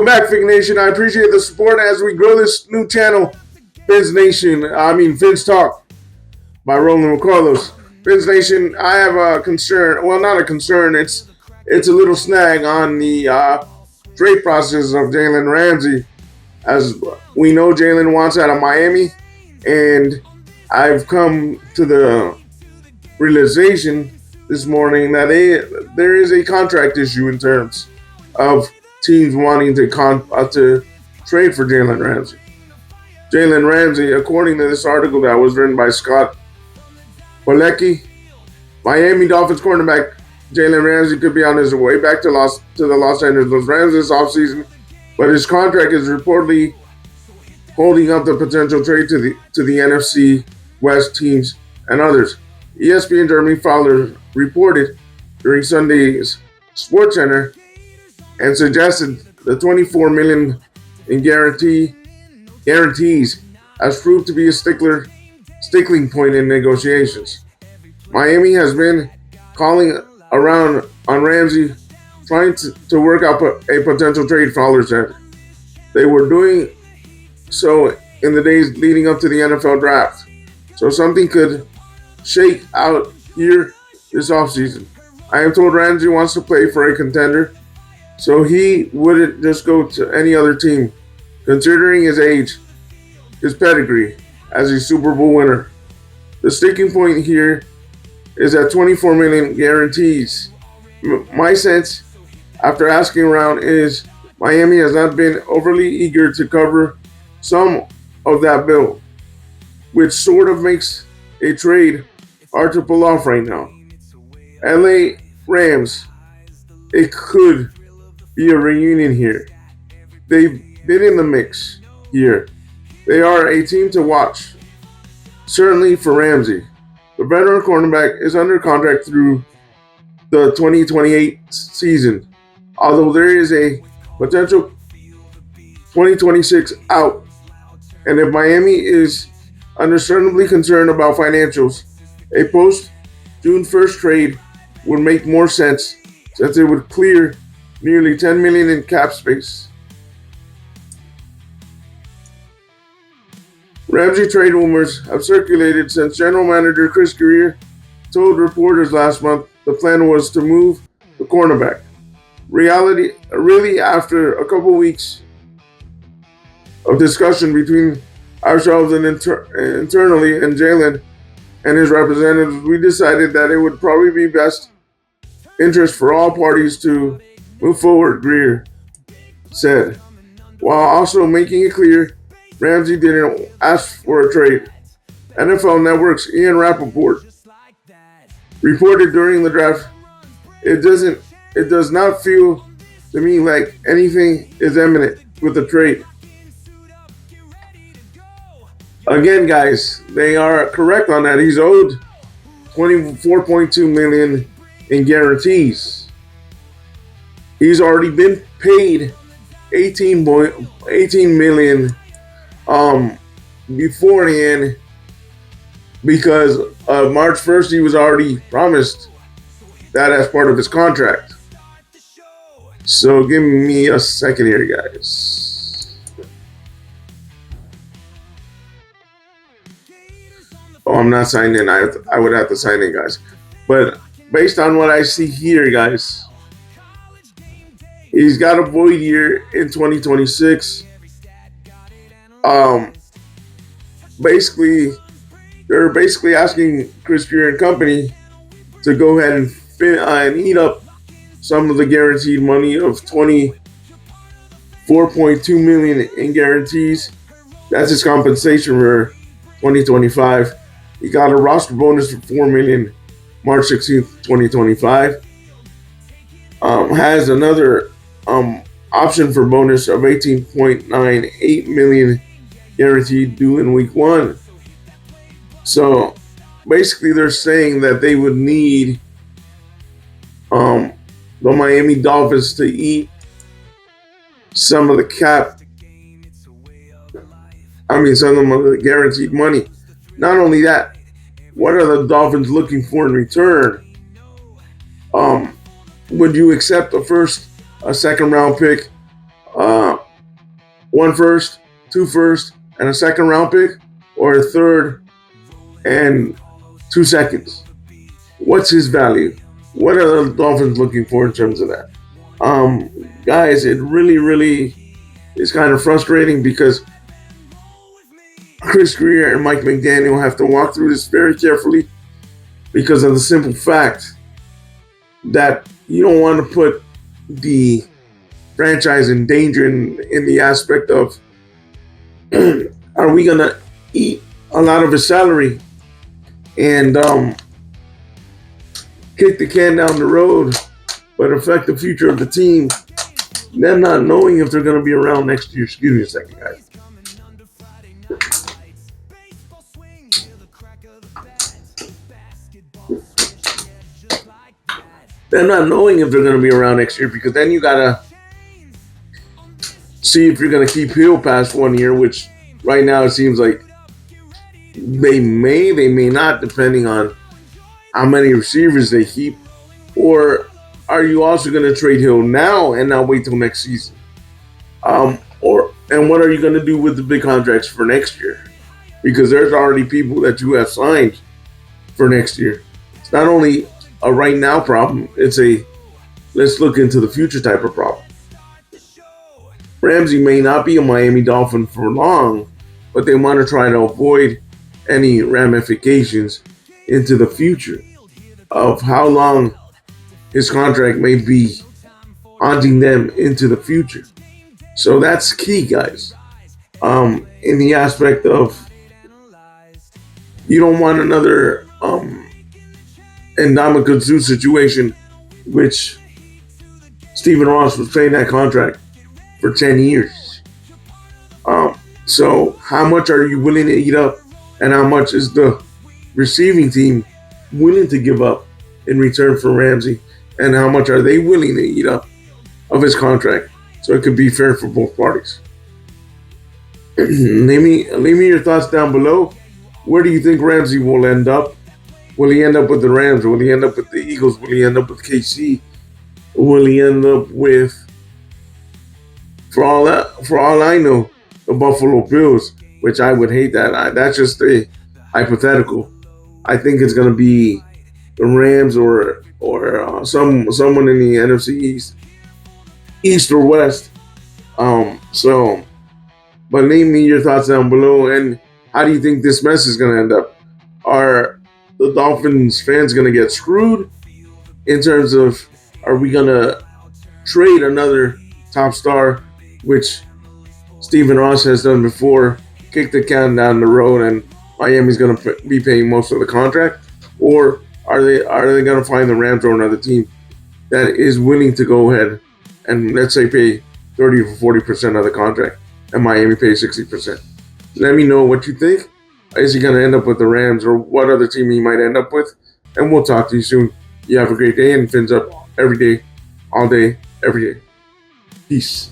Welcome back, Fig Nation. I appreciate the support as we grow this new channel, Fins Talk by Rolling with Carlos. Fins Nation, I have a concern. Well, not a concern. It's a little snag on the trade process of Jalen Ramsey. As we know, Jalen wants out of Miami, and I've come to the realization this morning that there is a contract issue in terms of teams wanting to trade for Jalen Ramsey. Jalen Ramsey, according to this article that was written by Scott Polecki, Miami Dolphins cornerback Jalen Ramsey could be on his way back to the Los Angeles Rams this offseason, but his contract is reportedly holding up the potential trade to the NFC West teams and others. ESPN Germany Fowler reported during Sunday's SportsCenter and suggested the $24 million in guarantees has proved to be a sticking point in negotiations. Miami has been calling around on Ramsey, trying to work out a potential trade, Fowler said. They were doing so in the days leading up to the NFL draft, so something could shake out here this offseason. I am told Ramsey wants to play for a contender, so he wouldn't just go to any other team, considering his age, his pedigree as a Super Bowl winner. The sticking point here is at $24 million guarantees. My sense, after asking around, is Miami has not been overly eager to cover some of that bill, which sort of makes a trade hard to pull off right now. LA Rams, it could be a reunion here. They've been in the mix here. They are a team to watch, certainly for Ramsey. The veteran cornerback is under contract through the 2028 season, although there is a potential 2026 out. And if Miami is understandably concerned about financials, a post-June 1st trade would make more sense since it would clear nearly $10 million in cap space. Ramsey trade rumors have circulated since general manager Chris Greer told reporters last month the plan was to move the cornerback. Really, after a couple weeks of discussion between ourselves and internally and Jalen and his representatives, we decided that it would probably be best interest for all parties to move forward, Greer said, while also making it clear Ramsey didn't ask for a trade. NFL Network's Ian Rappaport reported during the draft, it does not feel to me like anything is imminent with the trade. Again, guys, they are correct on that. He's owed $24.2 million in guarantees. He's already been paid $18 million beforehand because March 1st he was already promised that as part of his contract. So give me a second here, guys. Oh, I'm not signing in. I would have to sign in, guys. But based on what I see here, guys, he's got a void year in 2026. They're basically asking Chris Greer and company to go ahead and eat up some of the guaranteed money of $24.2 million in guarantees. That's his compensation for 2025. He got a roster bonus of $4 million March 16th, 2025. Has another option for bonus of $18.98 million guaranteed due in week 1. So basically they're saying that they would need the Miami Dolphins to eat some of the some of the guaranteed money. Not only that, what are the Dolphins looking for in return? Would you accept a second round pick, a one first, two first, and a second round pick, or a third and 2 seconds? What's his value? What are the Dolphins looking for in terms of that? Guys, it really is kind of frustrating because Chris Greer and Mike McDaniel have to walk through this very carefully because of the simple fact that you don't want to put the franchise in danger in the aspect of are we going to eat a lot of his salary and kick the can down the road but affect the future of the team, them not knowing if they're going to be around next year. Excuse me a second, guys. They're not knowing if they're going to be around next year because then you got to see if you're going to keep Hill past 1 year, which right now it seems like they may not, depending on how many receivers they keep. Or are you also going to trade Hill now and not wait till next season? And what are you going to do with the big contracts for next year? Because there's already people that you have signed for next year. It's not only a right now problem, it's a let's look into the future type of problem. Ramsey may not be a Miami Dolphin for long, but they want to try to avoid any ramifications into the future of how long his contract may be haunting them into the future. So that's key, guys. In the aspect of you don't want another Ndamukong situation, which Stephen Ross was paying that contract for 10 years. So how much are you willing to eat up, and how much is the receiving team willing to give up in return for Ramsey, and how much are they willing to eat up of his contract so it could be fair for both parties? leave me your thoughts down below. Where do you think Ramsey will end up? Will he end up with the Rams? Will he end up with the Eagles? Will he end up with KC? Will he end up with, for all I know, the Buffalo Bills? Which I would hate that. That's just a hypothetical. I think it's going to be the Rams or someone in the NFC East or West. But leave me your thoughts down below. And how do you think this mess is going to end up? Are the Dolphins fans going to get screwed in terms of, are we going to trade another top star, which Stephen Ross has done before, kick the can down the road, and Miami's going to be paying most of the contract? Or are they going to find the Rams or another team that is willing to go ahead and, let's say, pay 30 or 40% of the contract, and Miami pays 60%? Let me know what you think. Is he going to end up with the Rams, or what other team he might end up with? And we'll talk to you soon. You have a great day, and Fins up every day, all day, every day. Peace.